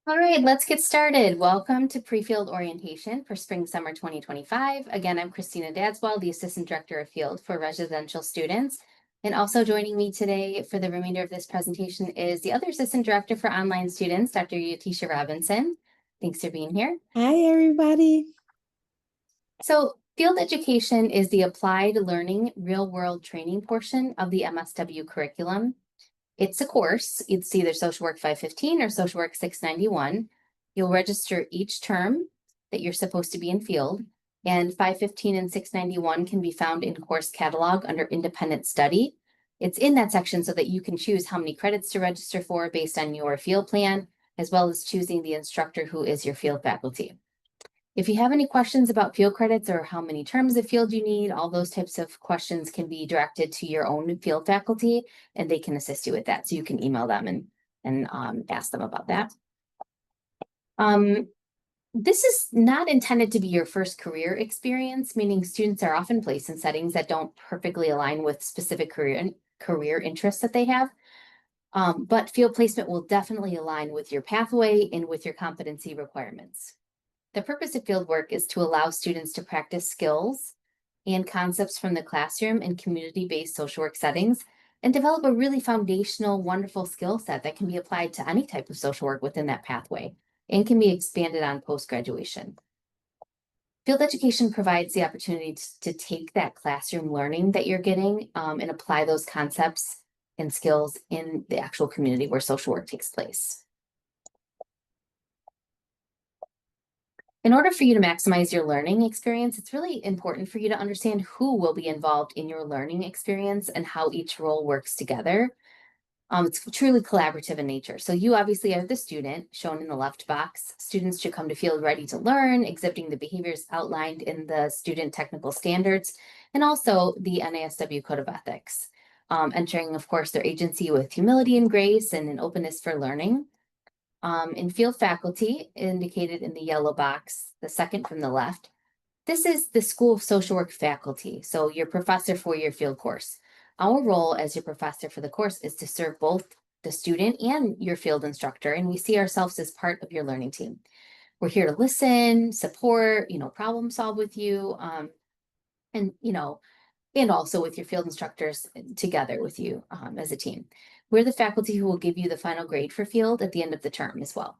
All right, let's get started. Welcome to Pre-Field Orientation for Spring Summer 2025. Again, I'm Christina Dadswell, the Assistant Director of Field for Residential Students. And also joining me today for the remainder of this presentation is the other Assistant Director for Online Students, Dr. Yatisha Robinson. Thanks for being here. Hi, everybody. So field education is the applied learning real-world training portion of the MSW curriculum. It's a course. It's either Social Work 515 or Social Work 691. You'll register each term that you're supposed to be in field, and 515 and 691 can be found in course catalog under independent study. It's in that section so that you can choose how many credits to register for based on your field plan, as well as choosing the instructor who is your field faculty. If you have any questions about field credits or how many terms of field you need, all those types of questions can be directed to your own field faculty, and they can assist you with that. So you can email them and ask them about that. This is not intended to be your first career experience, meaning students are often placed in settings that don't perfectly align with specific career interests that they have. But field placement will definitely align with your pathway and with your competency requirements. The purpose of field work is to allow students to practice skills and concepts from the classroom and community-based social work settings and develop a really foundational, wonderful skill set that can be applied to any type of social work within that pathway and can be expanded on post-graduation. Field education provides the opportunity to take that classroom learning that you're getting and apply those concepts and skills in the actual community where social work takes place. In order for you to maximize your learning experience, it's really important for you to understand who will be involved in your learning experience and how each role works together. It's truly collaborative in nature. So you obviously are the student shown in the left box. Students should come to field ready to learn, exhibiting the behaviors outlined in the student technical standards and also the NASW Code of Ethics. Entering, of course, their agency with humility and grace and an openness for learning. In field faculty, indicated in the yellow box, the second from the left, this is the School of Social Work faculty, so your professor for your field course. Our role as your professor for the course is to serve both the student and your field instructor, and we see ourselves as part of your learning team. We're here to listen, support, problem solve with you, and and also with your field instructors together with you as a team. We're the faculty who will give you the final grade for field at the end of the term as well.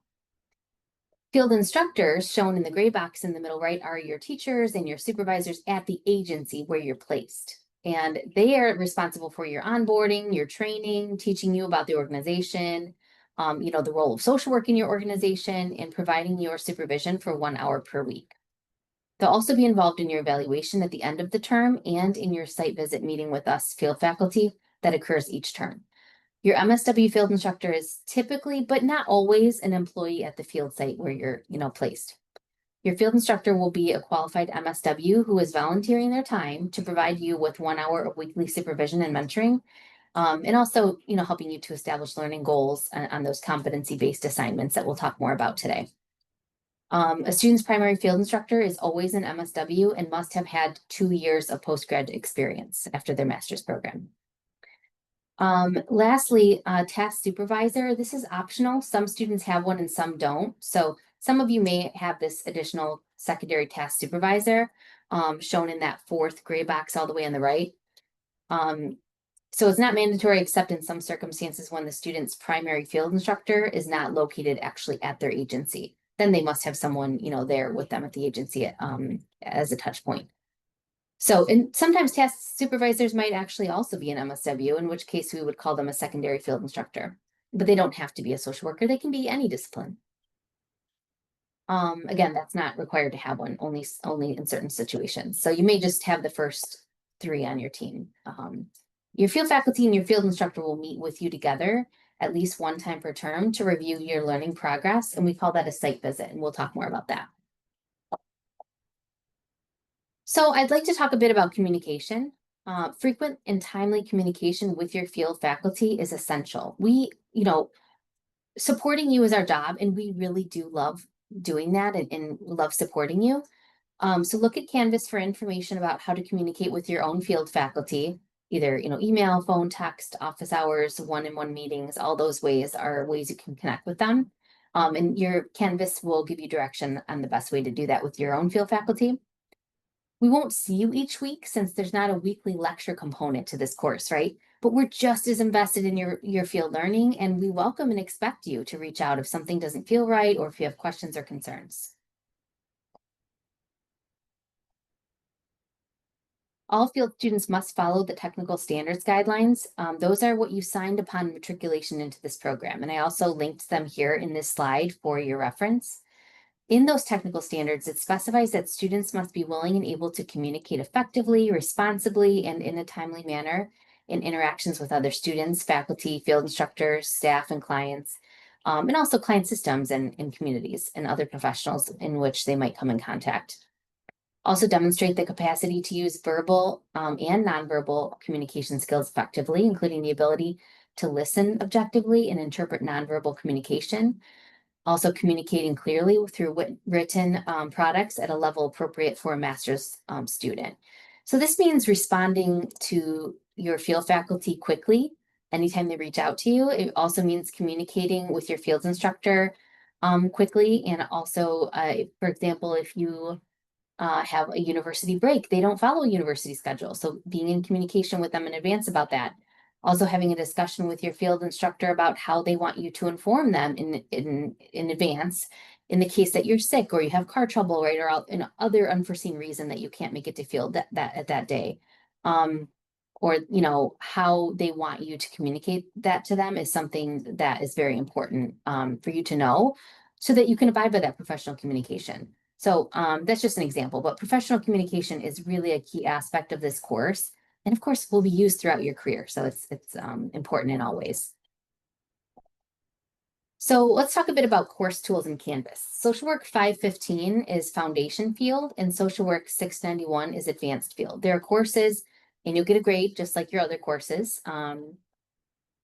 Field instructors, shown in the gray box in the middle right, are your teachers and your supervisors at the agency where you're placed. And they are responsible for your onboarding, your training, teaching you about the organization, the role of social work in your organization, and providing your supervision for 1 hour per week. They'll also be involved in your evaluation at the end of the term and in your site visit meeting with us field faculty that occurs each term. Your MSW field instructor is typically, but not always, an employee at the field site where you're, placed. Your field instructor will be a qualified MSW who is volunteering their time to provide you with 1 hour of weekly supervision and mentoring, and also, helping you to establish learning goals on those competency-based assignments that we'll talk more about today. A student's primary field instructor is always an MSW and must have had 2 years of postgrad experience after their master's program. Lastly, task supervisor. This is optional. Some students have one and some don't. So some of you may have this additional secondary task supervisor shown in that fourth gray box all the way on the right. So it's not mandatory except in some circumstances when the student's primary field instructor is not located actually at their agency. Then they must have someone, there with them at the agency as a touch point. So, and sometimes task supervisors might actually also be an MSW, in which case we would call them a secondary field instructor, but they don't have to be a social worker. They can be any discipline. Again, that's not required to have one, only in certain situations. So you may just have the first 3 on your team. Your field faculty and your field instructor will meet with you together at least 1 time per term to review your learning progress, and we call that a site visit, and we'll talk more about that. So I'd like to talk a bit about communication. Frequent and timely communication with your field faculty is essential. We, supporting you is our job, and we really do love doing that and love supporting you. So look at Canvas for information about how to communicate with your own field faculty, either, email, phone, text, office hours, one-on-one meetings. All those ways are ways you can connect with them. And your Canvas will give you direction on the best way to do that with your own field faculty. We won't see you each week since there's not a weekly lecture component to this course, right? But we're just as invested in your field learning, and we welcome and expect you to reach out if something doesn't feel right or if you have questions or concerns. All field students must follow the technical standards guidelines. Those are what you signed upon matriculation into this program. And I also linked them here in this slide for your reference. In those technical standards, it specifies that students must be willing and able to communicate effectively, responsibly, and in a timely manner in interactions with other students, faculty, field instructors, staff, and clients, and also client systems and communities and other professionals in which they might come in contact. Also demonstrate the capacity to use verbal and nonverbal communication skills effectively, including the ability to listen objectively and interpret nonverbal communication. Also communicating clearly through written products at a level appropriate for a master's student. So this means responding to your field faculty quickly anytime they reach out to you. It also means communicating with your field instructor quickly. And also, for example, if you have a university break. They don't follow a university schedule. So being in communication with them in advance about that. Also having a discussion with your field instructor about how they want you to inform them in advance in the case that you're sick or you have car trouble, right? Or an other unforeseen reason that you can't make it to field that day. Or, how they want you to communicate that to them is something that is very important for you to know so that you can abide by that professional communication. So that's just an example, but professional communication is really a key aspect of this course. And of course, will be used throughout your career. So it's important in all ways. So let's talk a bit about course tools in Canvas. Social Work 515 is foundation field and Social Work 691 is advanced field. There are courses and you'll get a grade just like your other courses.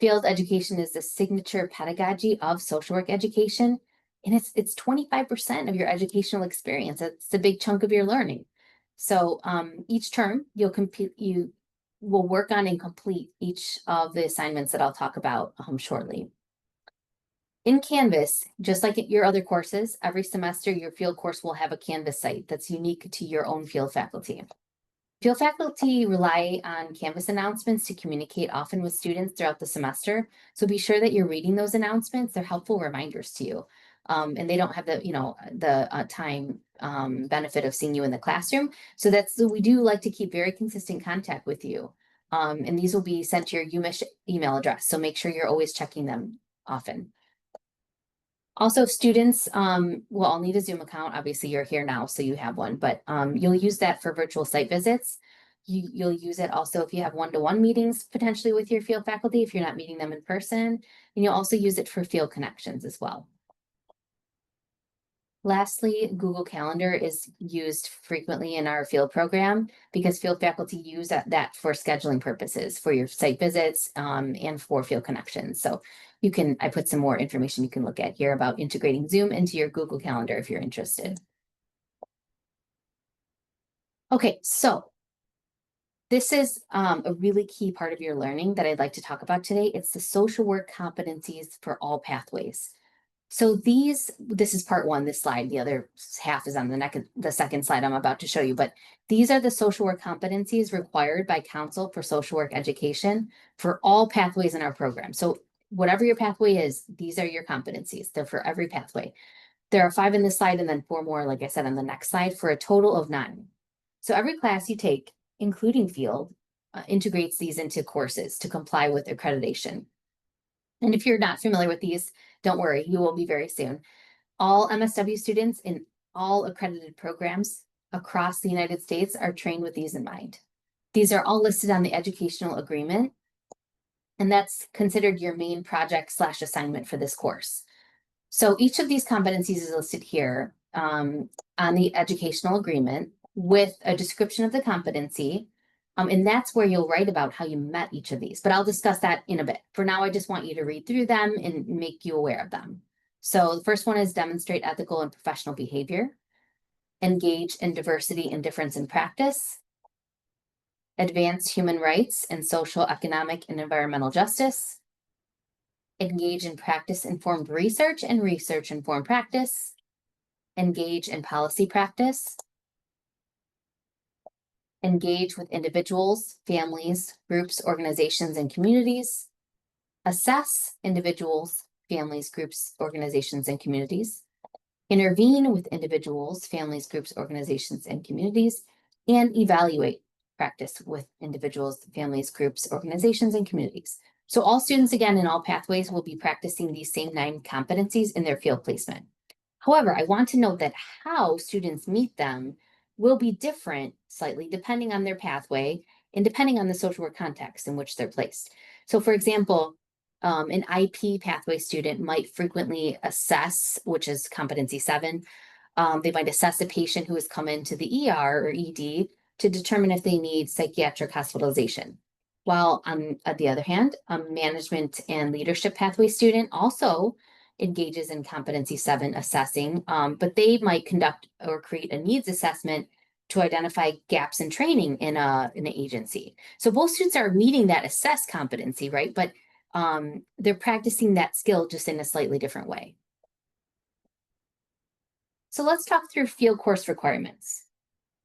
Field education is the signature pedagogy of social work education. And it's 25% of your educational experience. It's a big chunk of your learning. So each term you will work on and complete each of the assignments that I'll talk about shortly. In Canvas, just like at your other courses, every semester your field course will have a Canvas site that's unique to your own field faculty. Field faculty rely on Canvas announcements to communicate often with students throughout the semester. So be sure that you're reading those announcements. They're helpful reminders to you. And they don't have the time benefit of seeing you in the classroom. So we do like to keep very consistent contact with you. And these will be sent to your UMich email address. So make sure you're always checking them often. Also, students will all need a Zoom account. Obviously, you're here now, so you have one, but you'll use that for virtual site visits. You'll use it also if you have one-to-one meetings potentially with your field faculty, if you're not meeting them in person. And you'll also use it for field connections as well. Lastly, Google Calendar is used frequently in our field program because field faculty use that for scheduling purposes for your site visits and for field connections. So I put some more information you can look at here about integrating Zoom into your Google Calendar if you're interested. Okay, so this is a really key part of your learning that I'd like to talk about today. It's the social work competencies for all pathways. So this is part one, this slide. The other half is on the second slide I'm about to show you. But these are the social work competencies required by Council for Social Work Education for all pathways in our program. So whatever your pathway is, these are your competencies. They're for every pathway. There are 5 in this slide and then 4 more, like I said, on the next slide for a total of 9. So every class you take, including field, integrates these into courses to comply with accreditation. And if you're not familiar with these, don't worry, you will be very soon. All MSW students in all accredited programs across the United States are trained with these in mind. These are all listed on the educational agreement, and that's considered your main project / assignment for this course. So each of these competencies is listed here on the educational agreement with a description of the competency. And that's where you'll write about how you met each of these, but I'll discuss that in a bit. For now, I just want you to read through them and make you aware of them. So the first one is demonstrate ethical and professional behavior, engage in diversity and difference in practice, advance human rights and social, economic, and environmental justice, engage in practice-informed research and research-informed practice, engage in policy practice, engage with individuals, families, groups, organizations, and communities, assess individuals, families, groups, organizations, and communities, intervene with individuals, families, groups, organizations, and communities, and evaluate practice with individuals, families, groups, organizations, and communities. So all students, again, in all pathways will be practicing these same 9 competencies in their field placement. However, I want to note that how students meet them will be different slightly depending on their pathway and depending on the social work context in which they're placed. So for example, an IP pathway student might frequently assess, which is competency 7. They might assess a patient who has come into the ER or ED to determine if they need psychiatric hospitalization. While on the other hand, a management and leadership pathway student also engages in competency 7 assessing, but they might conduct or create a needs assessment to identify gaps in training in an agency. So both students are meeting that assessed competency, right? But they're practicing that skill just in a slightly different way. So let's talk through field course requirements.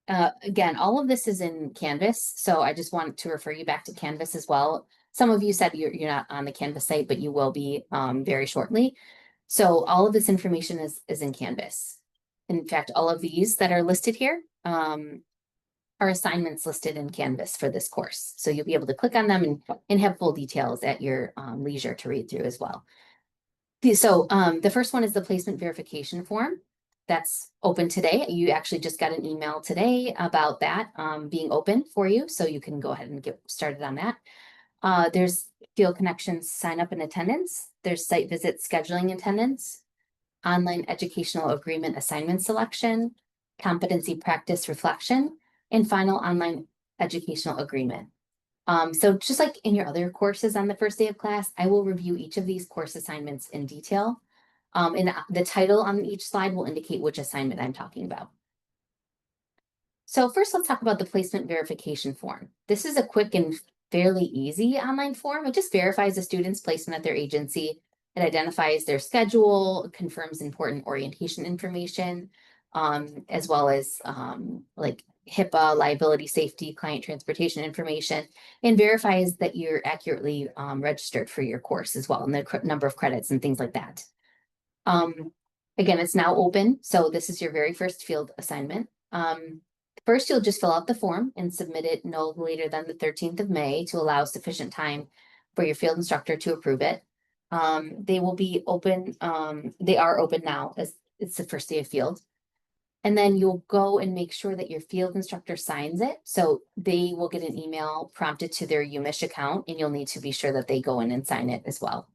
Again, all of this is in Canvas, so I just want to refer you back to Canvas as well. Some of you said you're not on the Canvas site, but you will be very shortly. So all of this information is in Canvas. In fact, all of these that are listed here are assignments listed in Canvas for this course. So you'll be able to click on them and have full details at your leisure to read through as well. So the first one is the placement verification form. That's open today. You actually just got an email today about that being open for you. So you can go ahead and get started on that. There's Field Connections sign up and attendance. There's site visit scheduling attendance, online educational agreement assignment selection, competency practice reflection, and final online educational agreement. So just like in your other courses on the first day of class, I will review each of these course assignments in detail. And the title on each slide will indicate which assignment I'm talking about. So first, let's talk about the placement verification form. This is a quick and fairly easy online form. It just verifies a student's placement at their agency. It identifies their schedule, confirms important orientation information, as well as like HIPAA, liability, safety, client transportation information, and verifies that you're accurately registered for your course as well, and the number of credits and things like that. Again, it's now open, so this is your very first field assignment. First, you'll just fill out the form and submit it no later than the 13th of May to allow sufficient time for your field instructor to approve it. They will be open, they are open now as it's the first day of field. And then you'll go and make sure that your field instructor signs it. So they will get an email prompted to their UMISH account, and you'll need to be sure that they go in and sign it as well.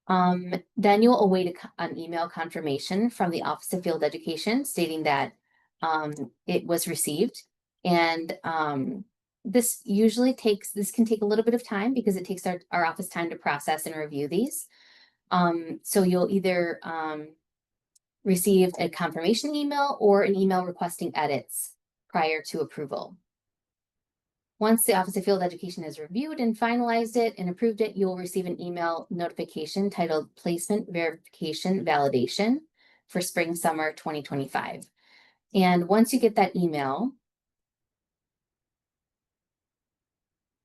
Then you'll await an email confirmation from the Office of Field Education stating that it was received. And this can take a little bit of time because it takes our office time to process and review these. So you'll either receive a confirmation email or an email requesting edits prior to approval. Once the Office of Field Education has reviewed and finalized it and approved it, you will receive an email notification titled Placement Verification Validation for Spring Summer 2025. And once you get that email,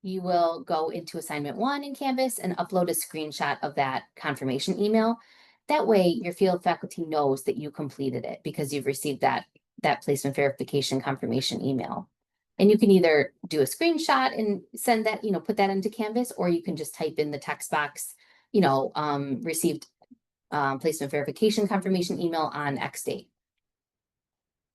you will go into assignment 1 in Canvas and upload a screenshot of that confirmation email. That way your field faculty knows that you completed it because you've received that placement verification confirmation email. And you can either do a screenshot and send that, put that into Canvas, or you can just type in the text box, received placement verification confirmation email on X date.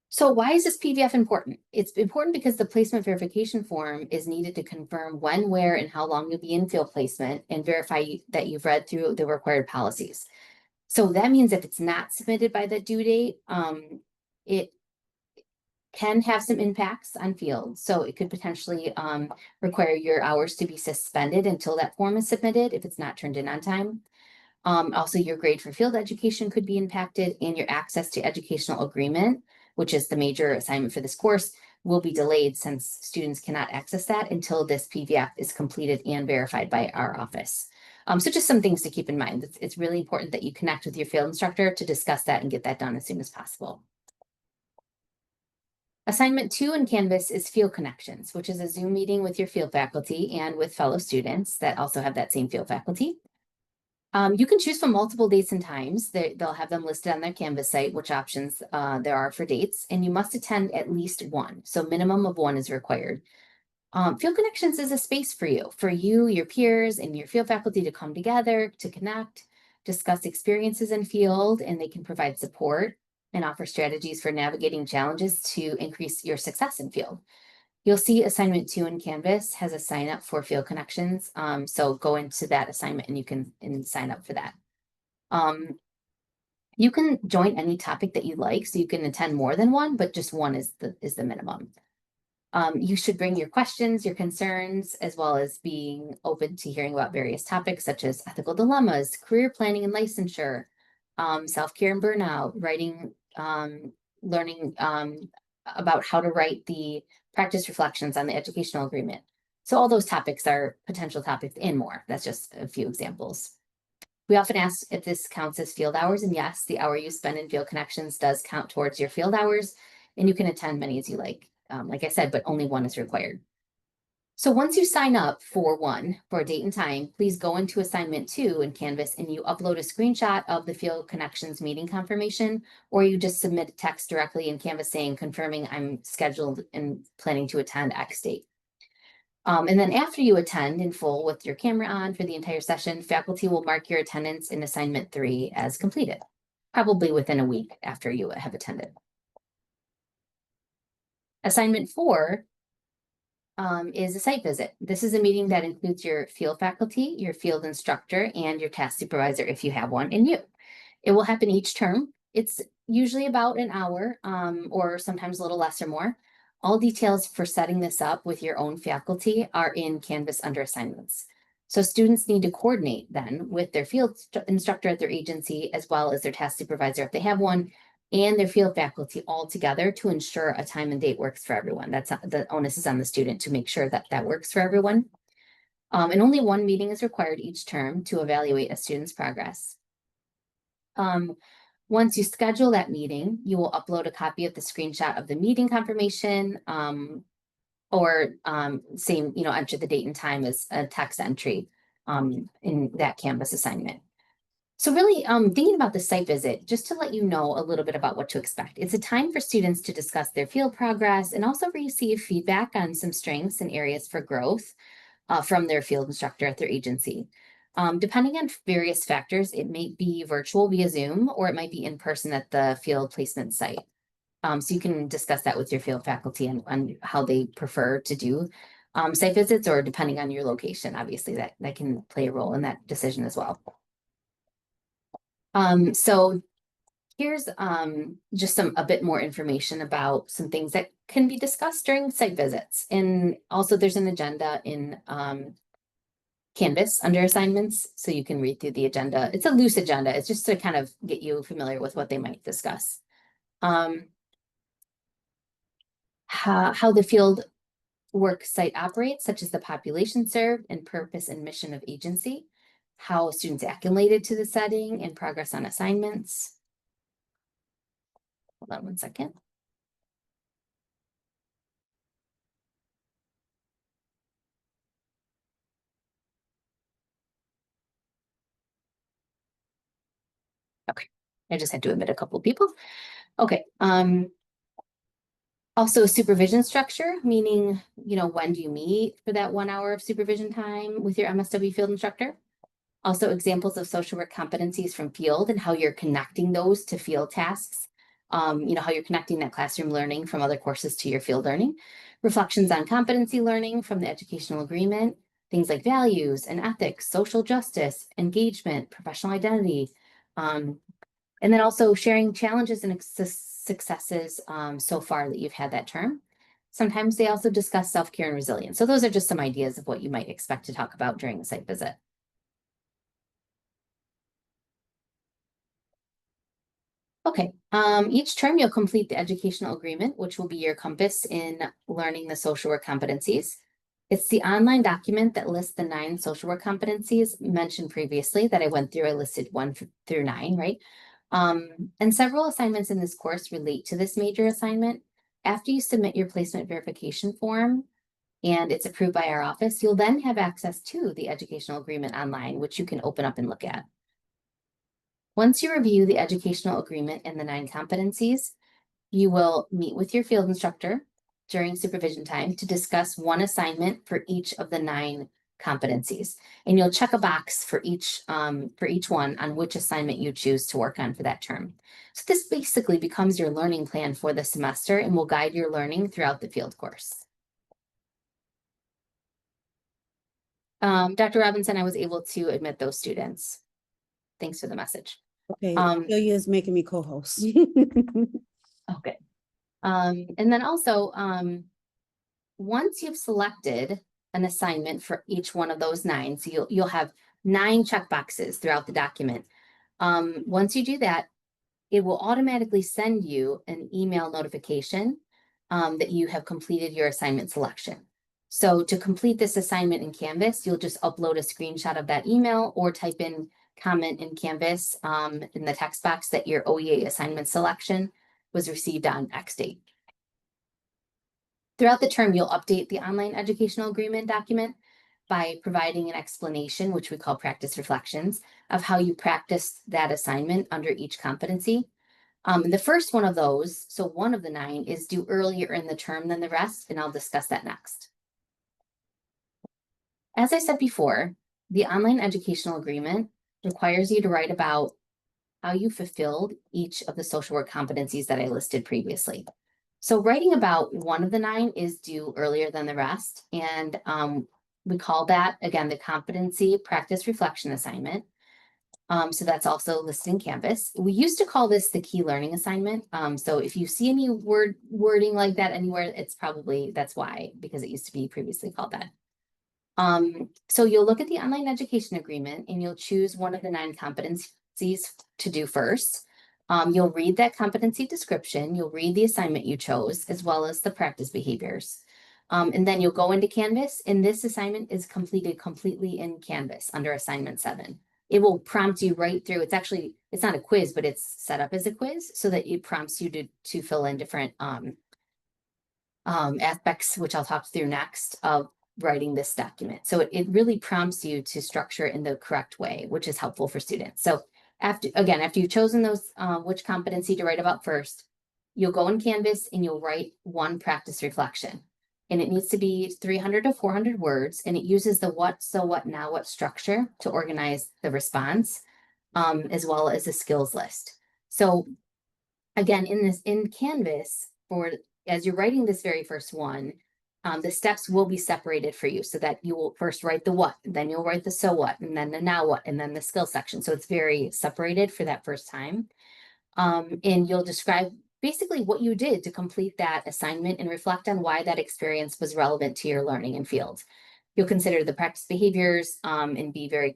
So why is this PDF important? It's important because the placement verification form is needed to confirm when, where, and how long you'll be in field placement and verify that you've read through the required policies. So that means if it's not submitted by the due date, it can have some impacts on field. So it could potentially require your hours to be suspended until that form is submitted if it's not turned in on time. Also, your grade for field education could be impacted, and your access to educational agreement, which is the major assignment for this course, will be delayed since students cannot access that until this PDF is completed and verified by our office. So just some things to keep in mind. It's really important that you connect with your field instructor to discuss that and get that done as soon as possible. Assignment 2 in Canvas is Field Connections, which is a Zoom meeting with your field faculty and with fellow students that also have that same field faculty. You can choose from multiple dates and times. They'll have them listed on their Canvas site, which options there are for dates, and you must attend at least one. So minimum of one is required. Field Connections is a space for you, your peers, and your field faculty to come together, to connect, discuss experiences in field, and they can provide support and offer strategies for navigating challenges to increase your success in field. You'll see assignment 2 in Canvas has a sign up for Field Connections. So go into that assignment and you can sign up for that. You can join any topic that you like, so you can attend more than one, but just one is the minimum. You should bring your questions, your concerns, as well as being open to hearing about various topics such as ethical dilemmas, career planning and licensure, self-care and burnout, writing, learning about how to write the practice reflections on the educational agreement. So all those topics are potential topics and more. That's just a few examples. We often ask if this counts as field hours, and yes, the hour you spend in Field Connections does count towards your field hours, and you can attend many as you like I said, but only one is required. So once you sign up for a date and time, please go into assignment 2 in Canvas and you upload a screenshot of the Field Connections meeting confirmation, or you just submit text directly in Canvas saying, confirming I'm scheduled and planning to attend X date. And then after you attend in full with your camera on for the entire session, faculty will mark your attendance in assignment 3 as completed, probably within a week after you have attended. Assignment 4 is a site visit. This is a meeting that includes your field faculty, your field instructor, and your task supervisor if you have one, and you. It will happen each term. It's usually about an hour or sometimes a little less or more. All details for setting this up with your own faculty are in Canvas under assignments. So students need to coordinate then with their field instructor at their agency, as well as their task supervisor if they have one, and their field faculty all together to ensure a time and date works for everyone. That's the onus is on the student to make sure that that works for everyone. And only one meeting is required each term to evaluate a student's progress. Once you schedule that meeting, you will upload a copy of the screenshot of the meeting confirmation, or enter the date and time as a text entry in that Canvas assignment. So really thinking about the site visit, just to let you know a little bit about what to expect. It's a time for students to discuss their field progress and also receive feedback on some strengths and areas for growth from their field instructor at their agency. Depending on various factors, it may be virtual via Zoom, or it might be in person at the field placement site. So you can discuss that with your field faculty and how they prefer to do site visits, or depending on your location, obviously that can play a role in that decision as well. So here's just a bit more information about some things that can be discussed during site visits. And also there's an agenda in Canvas under assignments, so you can read through the agenda. It's a loose agenda. It's just to kind of get you familiar with what they might discuss. How the field work site operates, such as the population served and purpose and mission of agency, how students acclimated to the setting and progress on assignments. Hold on one second. Okay, I just had to admit a couple of people. Okay, also supervision structure, meaning, when do you meet for that 1 hour of supervision time with your MSW field instructor? Also examples of social work competencies from field and how you're connecting those to field tasks. How you're connecting that classroom learning from other courses to your field learning. Reflections on competency learning from the educational agreement, things like values and ethics, social justice, engagement, professional identity. And then also sharing challenges and successes so far that you've had that term. Sometimes they also discuss self-care and resilience. So those are just some ideas of what you might expect to talk about during a site visit. Okay, each term you'll complete the educational agreement, which will be your compass in learning the social work competencies. It's the online document that lists the 9 social work competencies mentioned previously that I went through. I listed 1 through 9, right? And several assignments in this course relate to this major assignment. After you submit your placement verification form and it's approved by our office, you'll then have access to the educational agreement online, which you can open up and look at. Once you review the educational agreement and the 9 competencies, you will meet with your field instructor during supervision time to discuss one assignment for each of the 9 competencies. And you'll check a box for each one on which assignment you choose to work on for that term. So this basically becomes your learning plan for the semester and will guide your learning throughout the field course. Dr. Robinson, I was able to admit those students. Thanks for the message. Okay, Celia is making me co-host. Okay. And then also, once you've selected an assignment for each one of those 9, so you'll have 9 check boxes throughout the document. Once you do that, it will automatically send you an email notification that you have completed your assignment selection. So to complete this assignment in Canvas, you'll just upload a screenshot of that email or type in comment in Canvas in the text box that your OEA assignment selection was received on X date. Throughout the term, you'll update the online educational agreement document by providing an explanation, which we call practice reflections, of how you practice that assignment under each competency. The first one of those, so one of the 9, is due earlier in the term than the rest, and I'll discuss that next. As I said before, the online educational agreement requires you to write about how you fulfilled each of the social work competencies that I listed previously. So writing about one of the 9 is due earlier than the rest, and we call that, again, the competency practice reflection assignment. So that's also listed in Canvas. We used to call this the key learning assignment. So if you see any wording like that anywhere, it's probably, that's why, because it used to be previously called that. So you'll look at the online education agreement and you'll choose one of the 9 competencies to do first. You'll read that competency description, you'll read the assignment you chose, as well as the practice behaviors. And then you'll go into Canvas, and this assignment is completed completely in Canvas under assignment 7. It will prompt you right through. It's not a quiz, but it's set up as a quiz so that it prompts you to fill in different aspects, which I'll talk through next, of writing this document. So it really prompts you to structure in the correct way, which is helpful for students. So after you've chosen those, which competency to write about first, you'll go in Canvas and you'll write one practice reflection. And it needs to be 300 to 400 words, and it uses the what, so what, now what structure to organize the response, as well as a skills list. So again, in Canvas, as you're writing this very first one, the steps will be separated for you so that you will first write the what, then you'll write the so what, and then the now what, and then the skill section. So it's very separated for that first time. And you'll describe basically what you did to complete that assignment and reflect on why that experience was relevant to your learning and field. You'll consider the practice behaviors and be very,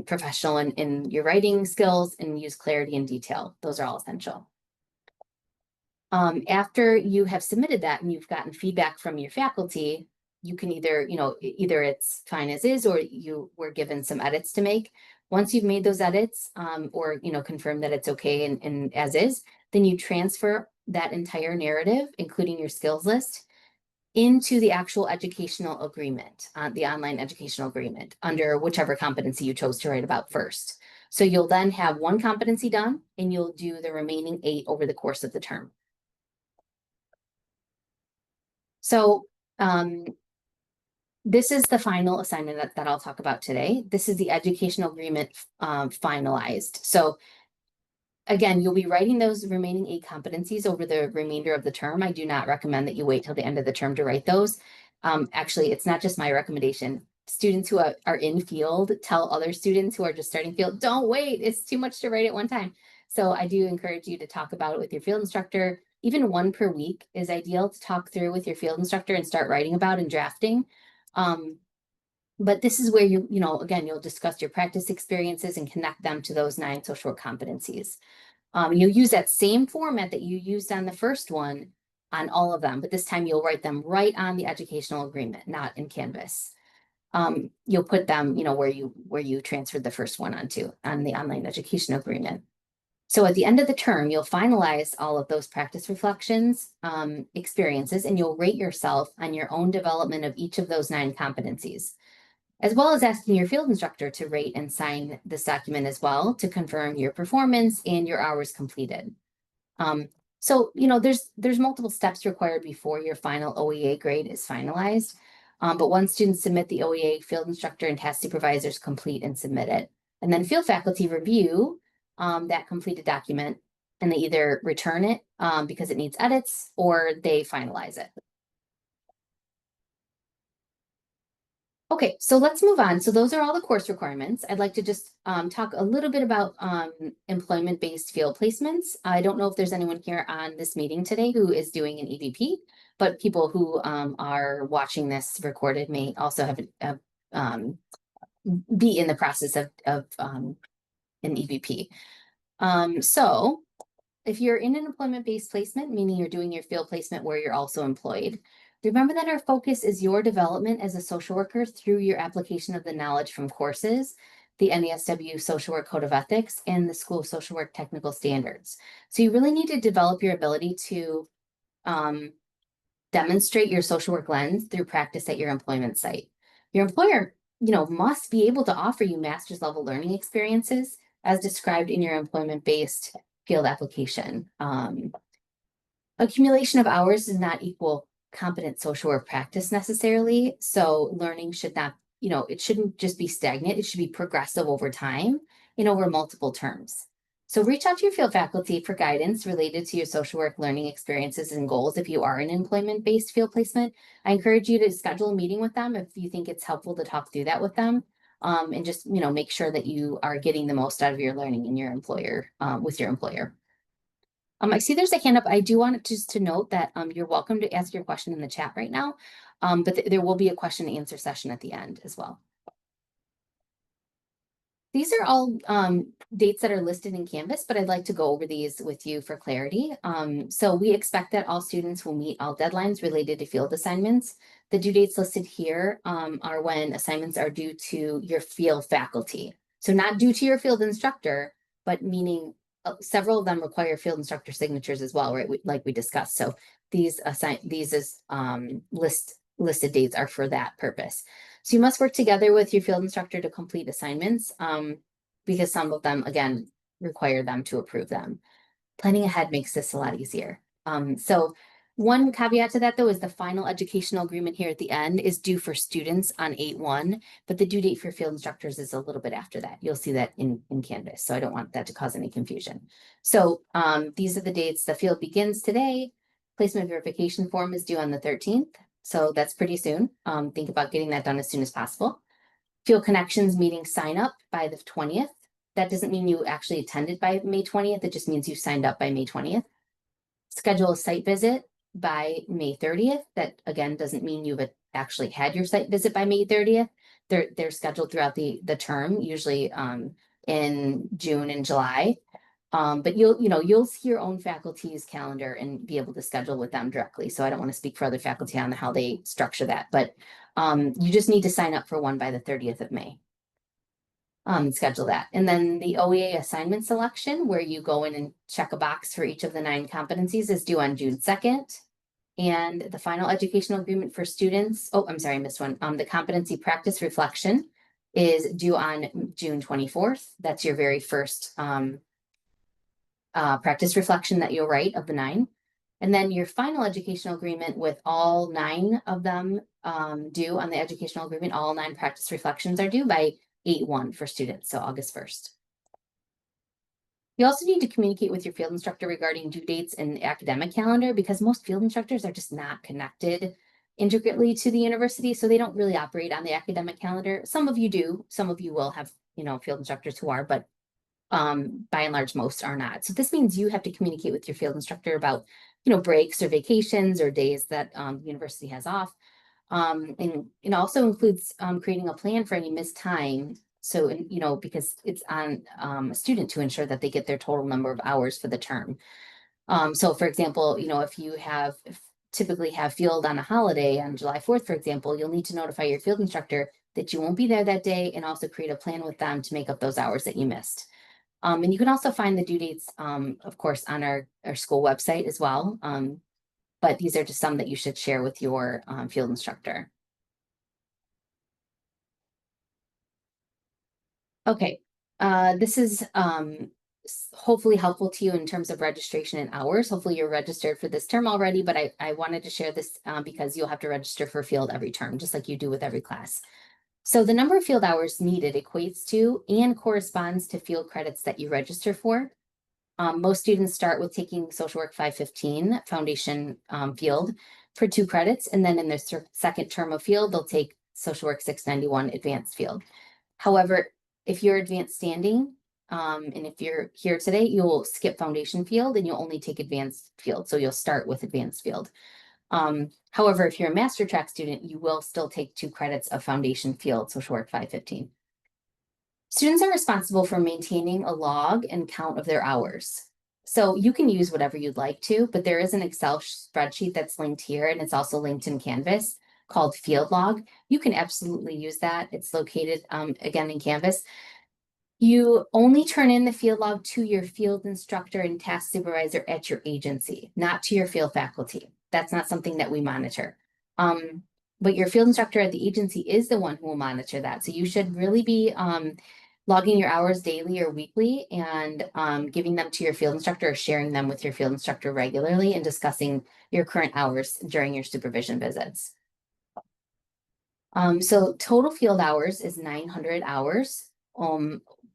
professional in your writing skills and use clarity and detail. Those are all essential. After you have submitted that and you've gotten feedback from your faculty, you can either it's fine as is, or you were given some edits to make. Once you've made those edits, or confirm that it's okay and as is, then you transfer that entire narrative, including your skills list, into the actual educational agreement, the online educational agreement, under whichever competency you chose to write about first. So you'll then have one competency done, and you'll do the remaining 8 over the course of the term. So this is the final assignment that I'll talk about today. This is the educational agreement finalized. So again, you'll be writing those remaining 8 competencies over the remainder of the term. I do not recommend that you wait till the end of the term to write those. Actually, it's not just my recommendation. Students who are in field tell other students who are just starting field, don't wait, it's too much to write at one time. So I do encourage you to talk about it with your field instructor. Even 1 per week is ideal to talk through with your field instructor and start writing about and drafting. But this is where again, you'll discuss your practice experiences and connect them to those 9 social work competencies. You'll use that same format that you used on the first one on all of them, but this time you'll write them right on the educational agreement, not in Canvas. You'll put them, where you transferred the first one onto on the online education agreement. So at the end of the term, you'll finalize all of those practice reflections, experiences, and you'll rate yourself on your own development of each of those 9 competencies, as well as asking your field instructor to rate and sign this document as well to confirm your performance and your hours completed. So, there's multiple steps required before your final OEA grade is finalized. But once students submit the OEA, field instructor and task supervisors complete and submit it. And then field faculty review that completed document, and they either return it because it needs edits, or they finalize it. Okay, so let's move on. So those are all the course requirements. I'd like to just talk a little bit about employment-based field placements. I don't know if there's anyone here on this meeting today who is doing an EVP, but people who are watching this recorded may also have be in the process of an EVP. So if you're in an employment-based placement, meaning you're doing your field placement where you're also employed, remember that our focus is your development as a social worker through your application of the knowledge from courses, the MSW Social Work Code of Ethics, and the School of Social Work Technical Standards. So you really need to develop your ability to demonstrate your social work lens through practice at your employment site. Your employer, must be able to offer you master's level learning experiences as described in your employment-based field application. Accumulation of hours does not equal competent social work practice necessarily. So learning should not, it shouldn't just be stagnant. It should be progressive over time and over multiple terms. So reach out to your field faculty for guidance related to your social work learning experiences and goals if you are in employment-based field placement. I encourage you to schedule a meeting with them if you think it's helpful to talk through that with them. And just, make sure that you are getting the most out of your learning in your employer, with your employer. I see there's a hand up. I do want just to note that you're welcome to ask your question in the chat right now, but there will be a question and answer session at the end as well. These are all dates that are listed in Canvas, but I'd like to go over these with you for clarity. So we expect that all students will meet all deadlines related to field assignments. The due dates listed here are when assignments are due to your field faculty. So not due to your field instructor, but meaning several of them require field instructor signatures as well, right? Like we discussed. So these listed dates are for that purpose. So you must work together with your field instructor to complete assignments because some of them, again, require them to approve them. Planning ahead makes this a lot easier. So one caveat to that, though, is the final educational agreement here at the end is due for students on 8/1, but the due date for field instructors is a little bit after that. You'll see that in Canvas, so I don't want that to cause any confusion. So these are the dates. The field begins today. Placement verification form is due on the 13th. So that's pretty soon. Think about getting that done as soon as possible. Field Connections meeting sign up by the 20th. That doesn't mean you actually attended by May 20th. It just means you signed up by May 20th. Schedule a site visit by May 30th. That again doesn't mean you've actually had your site visit by May 30th. They're scheduled throughout the term, usually in June and July. But you'll see your own faculty's calendar and be able to schedule with them directly. So I don't want to speak for other faculty on how they structure that, but you just need to sign up for one by the 30th of May. Schedule that. And then the OEA assignment selection, where you go in and check a box for each of the 9 competencies, is due on June 2nd. And the final educational agreement for students, oh, I'm sorry, I missed one. The competency practice reflection is due on June 24th. That's your very first practice reflection that you'll write of the 9. And then your final educational agreement with all 9 of them due on the educational agreement, all 9 practice reflections are due by 8/1 for students, so August 1st. You also need to communicate with your field instructor regarding due dates and academic calendar because most field instructors are just not connected intricately to the university, so they don't really operate on the academic calendar. Some of you do, some of you will have, field instructors who are, but by and large, most are not. So this means you have to communicate with your field instructor about, breaks or vacations or days that the university has off. And it also includes creating a plan for any missed time. So, because it's on a student to ensure that they get their total number of hours for the term. So for example, if you typically have field on a holiday on July 4th, for example, you'll need to notify your field instructor that you won't be there that day and also create a plan with them to make up those hours that you missed. And you can also find the due dates, of course, on our school website as well. But these are just some that you should share with your field instructor. Okay, this is hopefully helpful to you in terms of registration and hours. Hopefully you're registered for this term already, but I wanted to share this because you'll have to register for field every term, just like you do with every class. So the number of field hours needed equates to and corresponds to field credits that you register for. Most students start with taking Social Work 515 Foundation field for 2 credits, and then in their second term of field, they'll take Social Work 691 Advanced Field. However, if you're advanced standing, and if you're here today, you'll skip Foundation Field and you'll only take Advanced Field. So you'll start with Advanced Field. However, if you're a Master Track student, you will still take 2 credits of Foundation Field, Social Work 515. Students are responsible for maintaining a log and count of their hours. So you can use whatever you'd like to, but there is an Excel spreadsheet that's linked here, and it's also linked in Canvas called Field Log. You can absolutely use that. It's located, again, in Canvas. You only turn in the field log to your field instructor and task supervisor at your agency, not to your field faculty. That's not something that we monitor. But your field instructor at the agency is the one who will monitor that. So you should really be logging your hours daily or weekly and giving them to your field instructor or sharing them with your field instructor regularly and discussing your current hours during your supervision visits. So total field hours is 900 hours,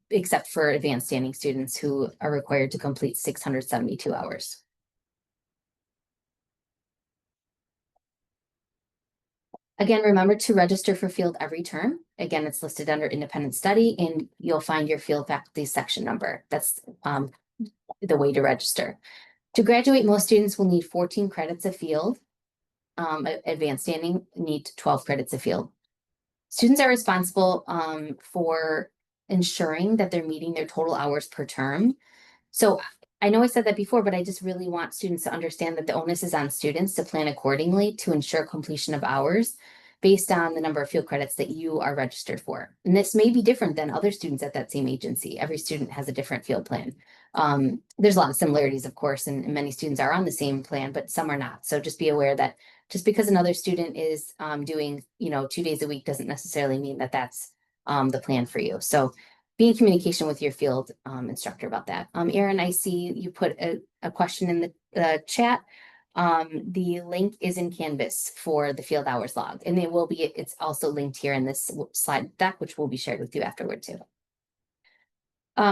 except for advanced standing students who are required to complete 672 hours. Again, remember to register for field every term. Again, it's listed under independent study and you'll find your field faculty section number. That's the way to register. To graduate, most students will need 14 credits of field. Advanced standing need 12 credits of field. Students are responsible for ensuring that they're meeting their total hours per term. So I know I said that before, but I just really want students to understand that the onus is on students to plan accordingly to ensure completion of hours based on the number of field credits that you are registered for. And this may be different than other students at that same agency. Every student has a different field plan. There's a lot of similarities, of course, and many students are on the same plan, but some are not. So just be aware that just because another student is doing, 2 days a week doesn't necessarily mean that that's the plan for you. So be in communication with your field instructor about that. Erin, I see you put a question in the chat. The link is in Canvas for the field hours log, and it's also linked here in this slide deck, which will be shared with you afterward too.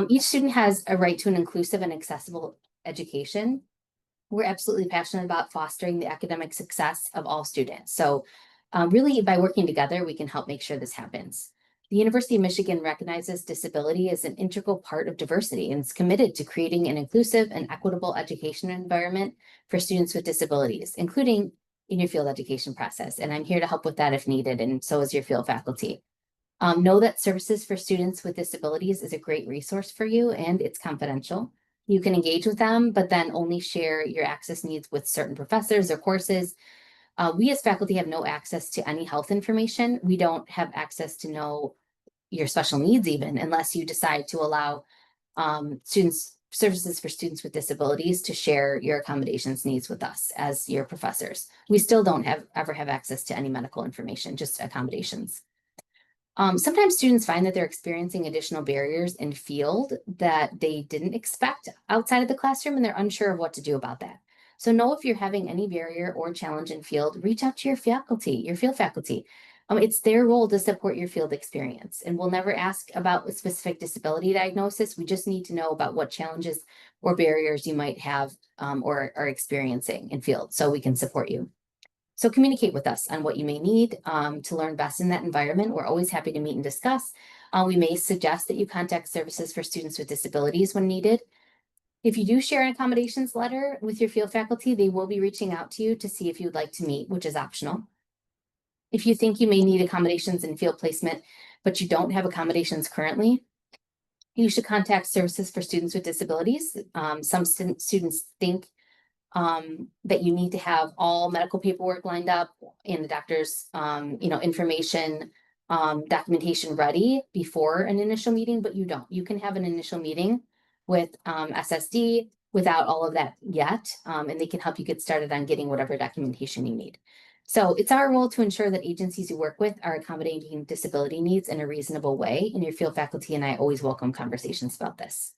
Each student has a right to an inclusive and accessible education. We're absolutely passionate about fostering the academic success of all students. So really by working together, we can help make sure this happens. The University of Michigan recognizes disability as an integral part of diversity and is committed to creating an inclusive and equitable education environment for students with disabilities, including in your field education process. And I'm here to help with that if needed, and so is your field faculty. Know that Services for Students with Disabilities is a great resource for you, and it's confidential. You can engage with them, but then only share your access needs with certain professors or courses. We as faculty have no access to any health information. We don't have access to know your special needs even unless you decide to allow Services for Students with Disabilities to share your accommodations needs with us as your professors. We still don't ever have access to any medical information, just accommodations. Sometimes students find that they're experiencing additional barriers in field that they didn't expect outside of the classroom, and they're unsure of what to do about that. So know if you're having any barrier or challenge in field, reach out to your field faculty. It's their role to support your field experience, and we'll never ask about a specific disability diagnosis. We just need to know about what challenges or barriers you might have or are experiencing in field so we can support you. So communicate with us on what you may need to learn best in that environment. We're always happy to meet and discuss. We may suggest that you contact Services for Students with Disabilities when needed. If you do share an accommodations letter with your field faculty, they will be reaching out to you to see if you'd like to meet, which is optional. If you think you may need accommodations in field placement, but you don't have accommodations currently, you should contact Services for Students with Disabilities. Some students think that you need to have all medical paperwork lined up and the doctor's, information, documentation ready before an initial meeting, but you don't. You can have an initial meeting with SSD without all of that yet, and they can help you get started on getting whatever documentation you need. So it's our role to ensure that agencies you work with are accommodating disability needs in a reasonable way, and your field faculty and I always welcome conversations about this.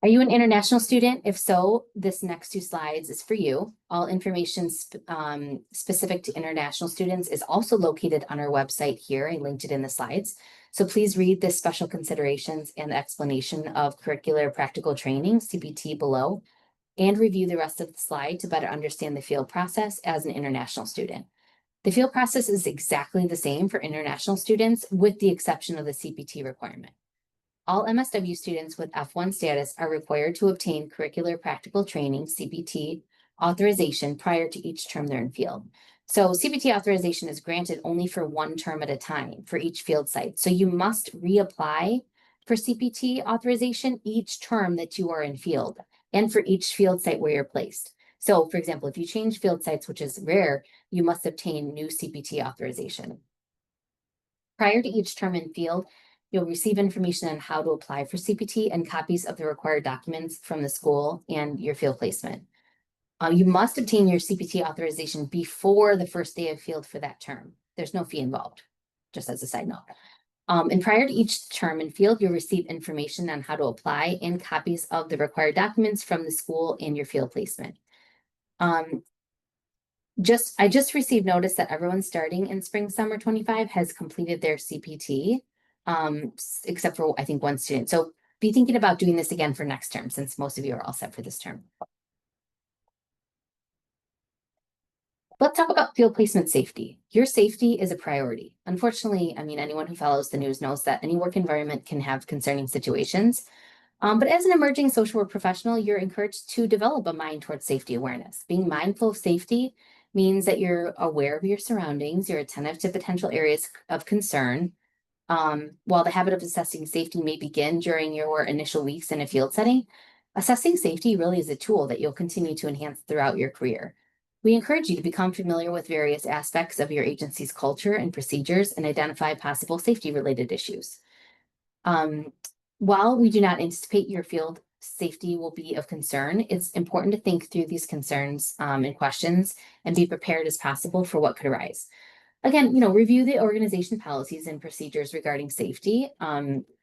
Are you an international student? If so, this next 2 slides is for you. All information specific to international students is also located on our website here. I linked it in the slides. So please read the special considerations and explanation of curricular practical training, CPT, below, and review the rest of the slide to better understand the field process as an international student. The field process is exactly the same for international students with the exception of the CPT requirement. All MSW students with F1 status are required to obtain curricular practical training, CPT, authorization prior to each term they're in field. So CPT authorization is granted only for 1 term at a time for each field site. So you must reapply for CPT authorization each term that you are in field and for each field site where you're placed. So for example, if you change field sites, which is rare, you must obtain new CPT authorization. Prior to each term in field, you'll receive information on how to apply for CPT and copies of the required documents from the school and your field placement. You must obtain your CPT authorization before the first day of field for that term. There's no fee involved, just as a side note. And prior to each term in field, you'll receive information on how to apply and copies of the required documents from the school and your field placement. I just received notice that everyone starting in spring summer 25 has completed their CPT, except for I think 1 student. So be thinking about doing this again for next term, since most of you are all set for this term. Let's talk about field placement safety. Your safety is a priority. Unfortunately, I mean, anyone who follows the news knows that any work environment can have concerning situations. But as an emerging social work professional, you're encouraged to develop a mind towards safety awareness. Being mindful of safety means that you're aware of your surroundings, you're attentive to potential areas of concern. While the habit of assessing safety may begin during your initial weeks in a field setting, assessing safety really is a tool that you'll continue to enhance throughout your career. We encourage you to become familiar with various aspects of your agency's culture and procedures and identify possible safety-related issues. While we do not anticipate your field safety will be of concern, it's important to think through these concerns and questions and be prepared as possible for what could arise. Again, review the organization policies and procedures regarding safety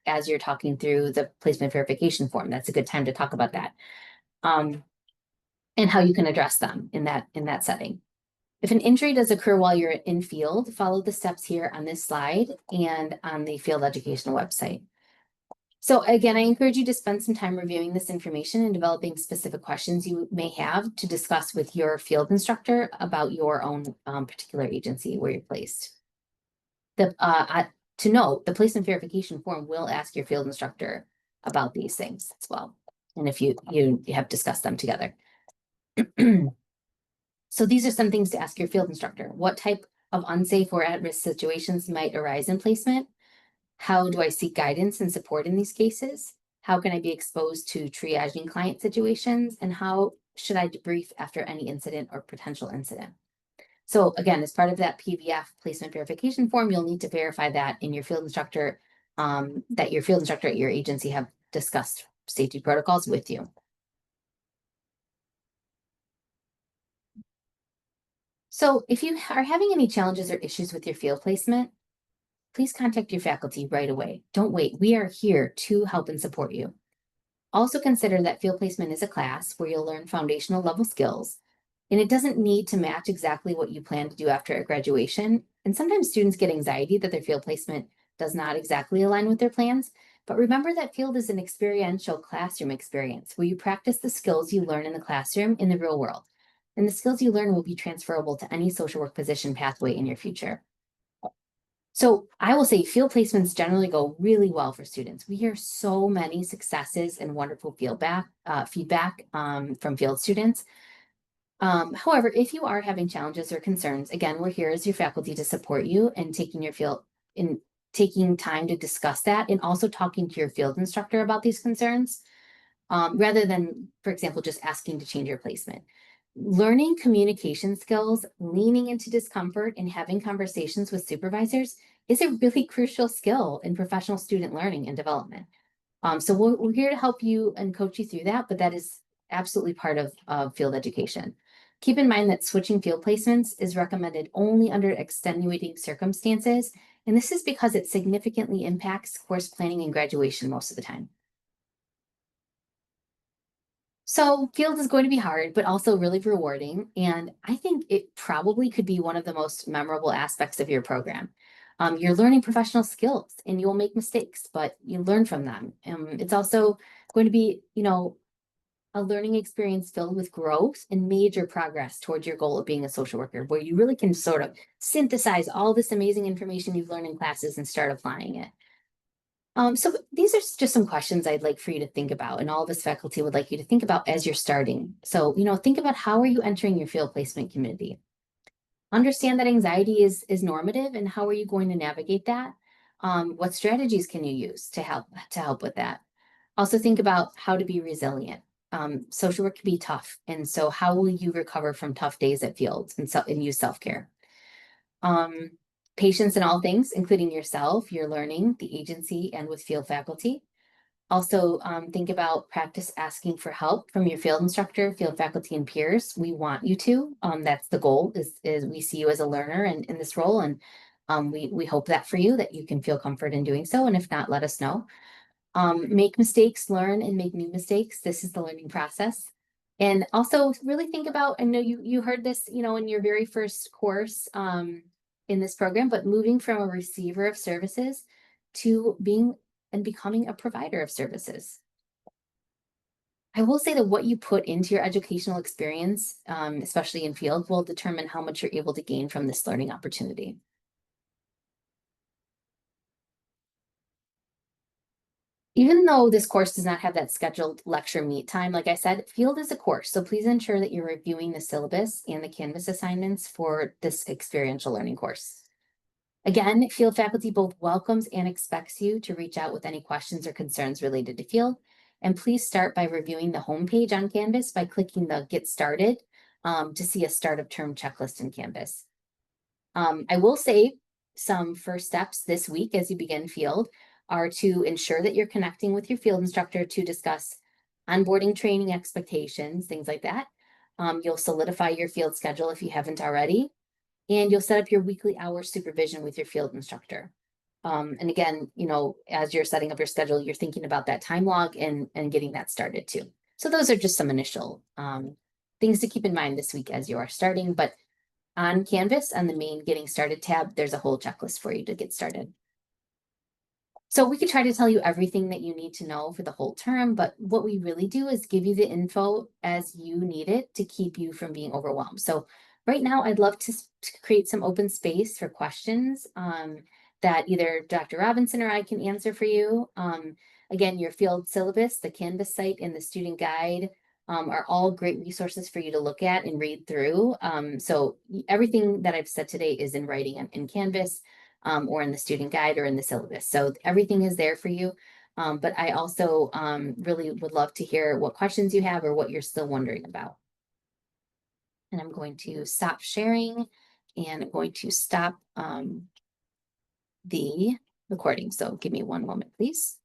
as you're talking through the placement verification form. That's a good time to talk about that and how you can address them in that setting. If an injury does occur while you're in field, follow the steps here on this slide and on the field educational website. So again, I encourage you to spend some time reviewing this information and developing specific questions you may have to discuss with your field instructor about your own particular agency where you're placed. To note, the placement verification form will ask your field instructor about these things as well. And if you have discussed them together. So these are some things to ask your field instructor. What type of unsafe or at-risk situations might arise in placement? How do I seek guidance and support in these cases? How can I be exposed to triaging client situations? And how should I debrief after any incident or potential incident? So again, as part of that PVF placement verification form, you'll need to verify that in your field instructor, that your field instructor at your agency have discussed safety protocols with you. So if you are having any challenges or issues with your field placement, please contact your faculty right away. Don't wait. We are here to help and support you. Also consider that field placement is a class where you'll learn foundational level skills, and it doesn't need to match exactly what you plan to do after graduation. And sometimes students get anxiety that their field placement does not exactly align with their plans. But remember that field is an experiential classroom experience where you practice the skills you learn in the classroom in the real world. And the skills you learn will be transferable to any social work position pathway in your future. So I will say field placements generally go really well for students. We hear so many successes and wonderful feedback from field students. However, if you are having challenges or concerns, again, we're here as your faculty to support you and taking time to discuss that and also talking to your field instructor about these concerns. rather than, for example, just asking to change your placement. Learning communication skills, leaning into discomfort, and having conversations with supervisors is a really crucial skill in professional student learning and development. So we're here to help you and coach you through that, but that is absolutely part of field education. Keep in mind that switching field placements is recommended only under extenuating circumstances, and this is because it significantly impacts course planning and graduation most of the time. So field is going to be hard, but also really rewarding. And I think it probably could be one of the most memorable aspects of your program. You're learning professional skills and you'll make mistakes, but you learn from them. It's also going to be, a learning experience filled with growth and major progress towards your goal of being a social worker, where you really can sort of synthesize all this amazing information you've learned in classes and start applying it. So these are just some questions I'd like for you to think about, and all of us faculty would like you to think about as you're starting. So, think about, how are you entering your field placement community? Understand that anxiety is normative, and how are you going to navigate that? What strategies can you use to help with that? Also think about how to be resilient. Social work can be tough, and so how will you recover from tough days at fields and use self-care? Um, Patience in all things, including yourself, your learning, the agency, and with field faculty. Also, think about practice asking for help from your field instructor, field faculty, and peers. We want you to. That's the goal. Is we see you as a learner in this role, and we hope that for you, that you can feel comfort in doing so. And if not, let us know. Make mistakes, learn, and make new mistakes. This is the learning process. And also really think about, I know you heard this, in your very first course in this program, but moving from a receiver of services to being and becoming a provider of services. I will say that what you put into your educational experience, especially in field, will determine how much you're able to gain from this learning opportunity. Even though this course does not have that scheduled lecture meet time, like I said, field is a course. So please ensure that you're reviewing the syllabus and the Canvas assignments for this experiential learning course. Again, field faculty both welcomes and expects you to reach out with any questions or concerns related to field. And please start by reviewing the homepage on Canvas by clicking the Get Started to see a start of term checklist in Canvas. I will say some first steps this week as you begin field are to ensure that you're connecting with your field instructor to discuss onboarding training expectations, things like that. You'll solidify your field schedule if you haven't already, and you'll set up your weekly hour supervision with your field instructor. And again, as you're setting up your schedule, you're thinking about that time log and getting that started too. So those are just some initial things to keep in mind this week as you are starting, but on Canvas, on the main Getting Started tab, there's a whole checklist for you to get started. So we could try to tell you everything that you need to know for the whole term, but what we really do is give you the info as you need it to keep you from being overwhelmed. So right now, I'd love to create some open space for questions that either Dr. Robinson or I can answer for you. Again, your field syllabus, the Canvas site, and the student guide are all great resources for you to look at and read through. So everything that I've said today is in writing in Canvas or in the student guide or in the syllabus. So everything is there for you. But I also really would love to hear what questions you have or what you're still wondering about. And I'm going to stop sharing and I'm going to stop the recording. So give me one moment, please.